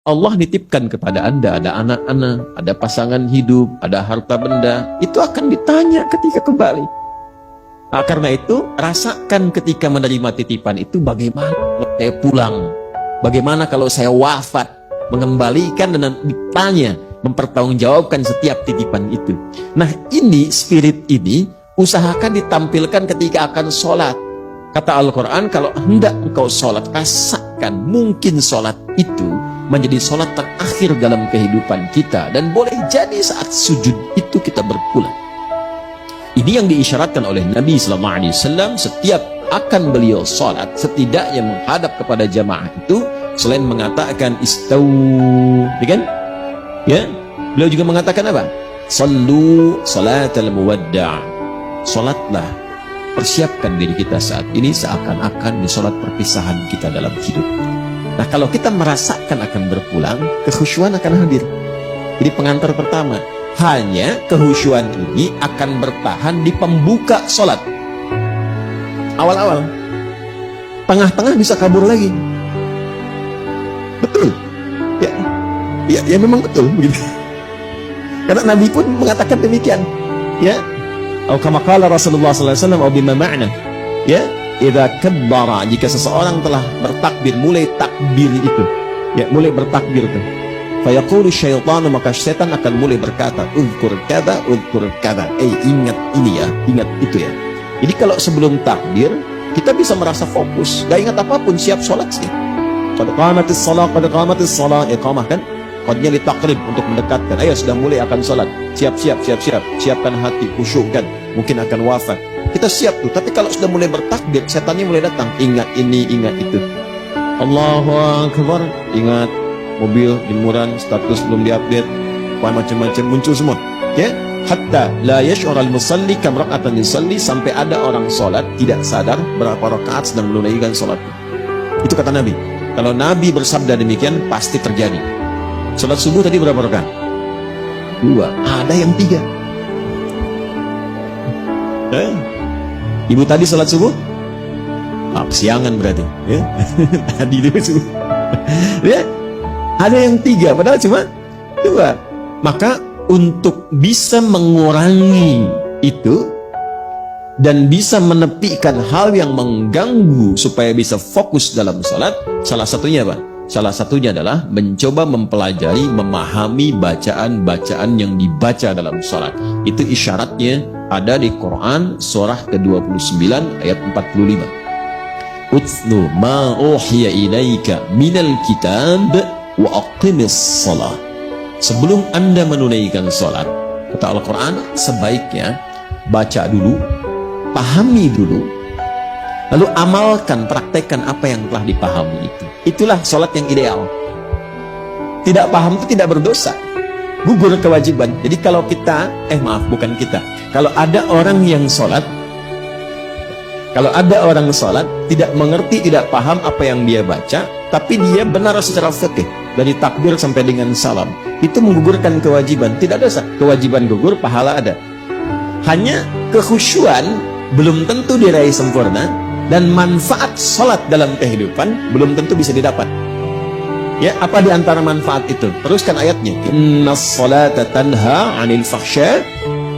Allah nitipkan kepada Anda, ada anak-anak, ada pasangan hidup, ada harta benda, itu akan ditanya ketika kembali. Nah, karena itu, rasakan ketika menerima titipan itu bagaimana kalau saya pulang, bagaimana kalau saya wafat, mengembalikan dan ditanya, mempertanggungjawabkan setiap titipan itu. Nah, ini spirit ini usahakan ditampilkan ketika akan sholat. Kata Al-Quran, kalau hendak engkau sholat, rasakan mungkin sholat itu menjadi sholat terakhir dalam kehidupan kita, dan boleh jadi saat sujud itu kita berpulang. Ini yang diisyaratkan oleh Nabi SAW. Setiap akan beliau sholat, setidaknya menghadap kepada jamaah itu, selain mengatakan istau, kan? Ya, beliau juga mengatakan apa? Sallu salatal muwadda'. Sholatlah, persiapkan diri kita saat ini seakan-akan di sholat perpisahan kita dalam hidup. Nah, kalau kita merasakan akan berpulang, kekhusyuan akan hadir. Jadi pengantar pertama, hanya kehusyuan ini akan bertahan di pembuka sholat. Awal-awal, tengah-tengah bisa kabur lagi. Betul? Ya memang betul begitu. Karena Nabi pun mengatakan demikian. Ya, atau kama qala Rasulullah sallallahu alaihi wasallam, atau bima ma'na. Ya, idza kabbara, jika seseorang telah bertakbir, mulai takbir itu. Ya, mulai bertakbir itu. Fayaqulu syaitanu, maka setan akan mulai berkata, uzkur kada, ingat ini ya, ingat itu ya. Jadi kalau sebelum takbir, kita bisa merasa fokus, gak ingat apapun, siap sholat sih. Qad qamatis shalah, iqamah kan? Qadnya ditakrib untuk mendekatkan. Ayo, sudah mulai akan sholat. Siap. Siapkan hati, khusyukkan. Mungkin akan wafat. Kita siap tuh. Tapi kalau sudah mulai bertakbir, setannya mulai datang. Ingat ini, ingat itu. Allahu Akbar. Ingat mobil, jemuran, status belum diupdate, macam-macam muncul semua. Ya, hatta la yash'ural musalli kam raka'atan yusalli, sampai ada orang sholat tidak sadar berapa rakaat sedang menunaikan sholat. Itu kata Nabi. Kalau Nabi bersabda demikian, pasti terjadi. Sholat subuh tadi berapa rakaat? 2. Ada yang 3. Ibu tadi sholat subuh? Kesiangan berarti. Ya? Tadi itu subuh. Ya? Ada yang 3, padahal cuma 2. Maka untuk bisa mengurangi itu dan bisa menepikan hal yang mengganggu supaya bisa fokus dalam salat, salah satunya apa? Salah satunya adalah mencoba mempelajari, memahami bacaan-bacaan yang dibaca dalam salat. Itu isyaratnya ada di Quran surah ke-29 ayat 45. Utlu ma uhiya ilaika minal kitab wa aqimis salat. Sebelum Anda menunaikan salat, kata Al-Quran, sebaiknya baca dulu, pahami dulu, lalu amalkan, praktekkan apa yang telah dipahami itu. Itulah salat yang ideal. Tidak paham itu tidak berdosa, gugur kewajiban. Jadi kalau kita, bukan kita, kalau ada orang yang salat, tidak mengerti, tidak paham apa yang dia baca, tapi dia benar secara fikih dari takbir sampai dengan salam, itu menggugurkan kewajiban. Tidak dosa, kewajiban gugur, pahala ada. Hanya kekhusyuan belum tentu diraih sempurna, dan manfaat salat dalam kehidupan belum tentu bisa didapat. Ya, apa di antara manfaat itu? Teruskan ayatnya. Innas salata tanha 'anil fahsya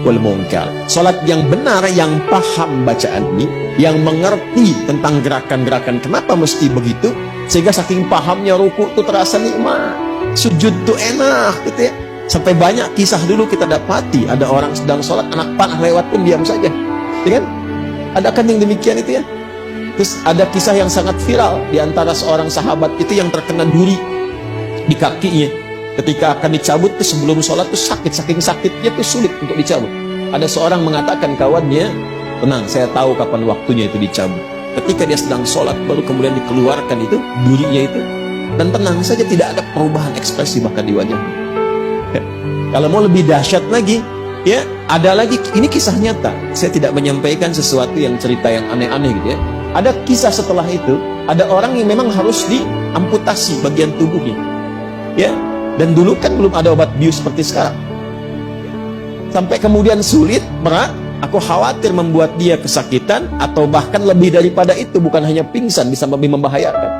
wal munkar. Salat yang benar, yang paham bacaan ini, yang mengerti tentang gerakan-gerakan kenapa mesti begitu, sehingga saking pahamnya ruku itu terasa nikmat, sujud tuh enak gitu ya. Sampai banyak kisah dulu kita dapati, ada orang sedang sholat, anak panah lewat pun diam saja, ya kan? Ada kan yang demikian itu ya. Terus ada kisah yang sangat viral di antara seorang sahabat itu yang terkena duri di kakinya. Ketika akan dicabut tuh sebelum sholat tuh sakit, saking sakitnya tuh sulit untuk dicabut. Ada seorang mengatakan kawannya, tenang, saya tahu kapan waktunya itu dicabut. Ketika dia sedang sholat, baru kemudian dikeluarkan itu durinya itu, dan tenang saja, tidak ada perubahan ekspresi bahkan di wajahnya. Ya. Kalau mau lebih dahsyat lagi, ya ada lagi, ini kisah nyata. Saya tidak menyampaikan sesuatu yang cerita yang aneh-aneh gitu ya. Ada kisah setelah itu, ada orang yang memang harus diamputasi bagian tubuhnya, ya. Dan dulu kan belum ada obat bius seperti sekarang. Sampai kemudian sulit, berat. Aku khawatir membuat dia kesakitan, atau bahkan lebih daripada itu, bukan hanya pingsan, bisa lebih membahayakan.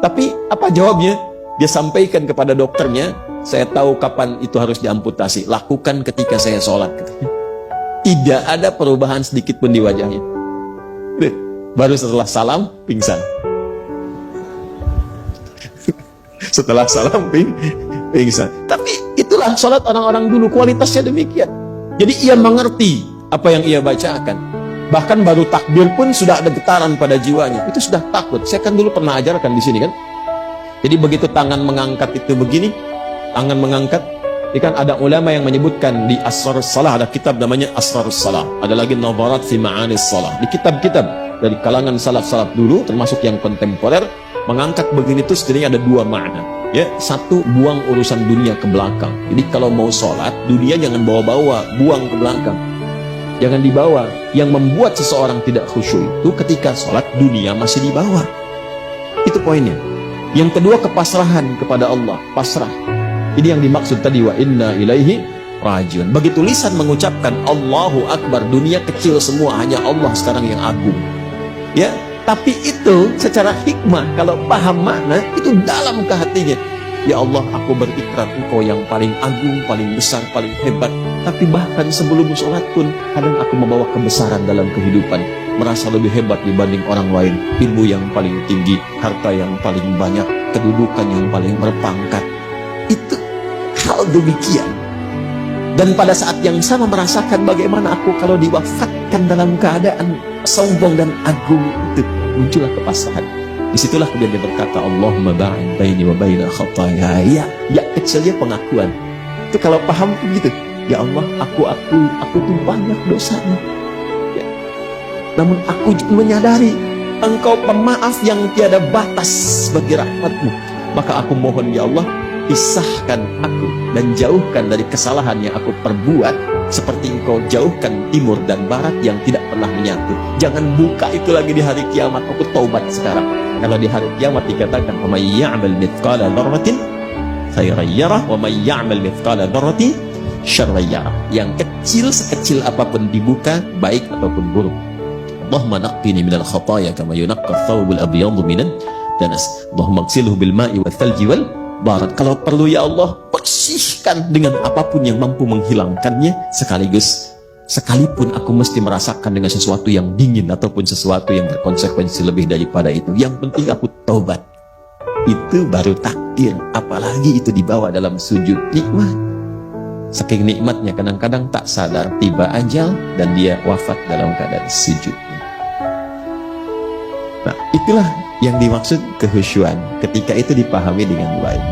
Tapi apa jawabnya? Dia sampaikan kepada dokternya, saya tahu kapan itu harus diamputasi. Lakukan ketika saya sholat. Tidak ada perubahan sedikit pun di wajahnya. Baru setelah salam, pingsan. Setelah salam, pingsan. Tapi itulah sholat orang-orang dulu, kualitasnya demikian. Jadi ia mengerti apa yang ia bacakan. Bahkan baru takbir pun sudah ada getaran pada jiwanya. Itu sudah takut. Saya kan dulu pernah ajarkan di sini kan. Jadi begitu tangan mengangkat itu begini, tangan mengangkat, ini kan ada ulama yang menyebutkan di Asrarus Salah, ada kitab namanya Asrarus Salah. Ada lagi Nazarat fi Ma'anis Salah. Di kitab-kitab dari kalangan salaf-salaf dulu, termasuk yang kontemporer, mengangkat begini itu setidaknya ada dua makna. Ya, satu, buang urusan dunia ke belakang. Jadi kalau mau sholat, dunia jangan bawa-bawa, buang ke belakang. Jangan dibawa. Yang membuat seseorang tidak khusyuk itu ketika sholat, dunia masih dibawa. Itu poinnya. Yang kedua, kepasrahan kepada Allah, pasrah. Ini yang dimaksud tadi, wa inna ilaihi rajiun. Begitu lisan mengucapkan Allahu Akbar, dunia kecil semua, hanya Allah sekarang yang agung. Ya, tapi itu secara hikmah, kalau paham makna, itu dalam ke hatinya. Ya Allah, aku berikrar Engkau yang paling agung, paling besar, paling hebat. Tapi bahkan sebelum sholat pun, kadang aku membawa kebesaran dalam kehidupan. Merasa lebih hebat dibanding orang lain. Ilmu yang paling tinggi, harta yang paling banyak, kedudukan yang paling berpangkat. Itu hal demikian. Dan pada saat yang sama merasakan bagaimana aku kalau diwafatkan dalam keadaan sombong dan agung, itu muncullah kepasrahan. Disitulah kemudian dia berkata, Allahumma ba'id baini wa baina khataya. Ya kecilnya pengakuan. Itu kalau paham begitu. Ya Allah, aku tuh banyak dosanya. Ya. Namun aku menyadari Engkau pemaaf yang tiada batas bagi rahmat-Mu. Maka aku mohon ya Allah, pisahkan aku dan jauhkan dari kesalahan yang aku perbuat, seperti Engkau jauhkan timur dan barat yang tidak pernah menyatu. Jangan buka itu lagi di hari kiamat. Aku taubat sekarang. Kalau di hari kiamat dikatakan, wa may ya'mal mithqala dzarratin khairan yarah wa may ya'mal mithqala dzarratin syarran yarah. Yang kecil sekecil apapun dibuka, baik ataupun buruk. Allahumma naqqini minal khataaya kama yunaqqa ath-thawbul abyadu minan danas. Allahumma ighsilhu bil ma'i wath thalji wal barat. Kalau perlu ya Allah, bersihkan dengan apapun yang mampu menghilangkannya, sekaligus sekalipun aku mesti merasakan dengan sesuatu yang dingin ataupun sesuatu yang berkonsekuensi lebih daripada itu. Yang penting aku taubat. Itu baru takdir. Apalagi itu dibawa dalam sujud, nikmat. Saking nikmatnya kadang-kadang tak sadar tiba ajal dan dia wafat dalam keadaan sujud. Nah, itulah yang dimaksud kehusyuan ketika itu dipahami dengan baik.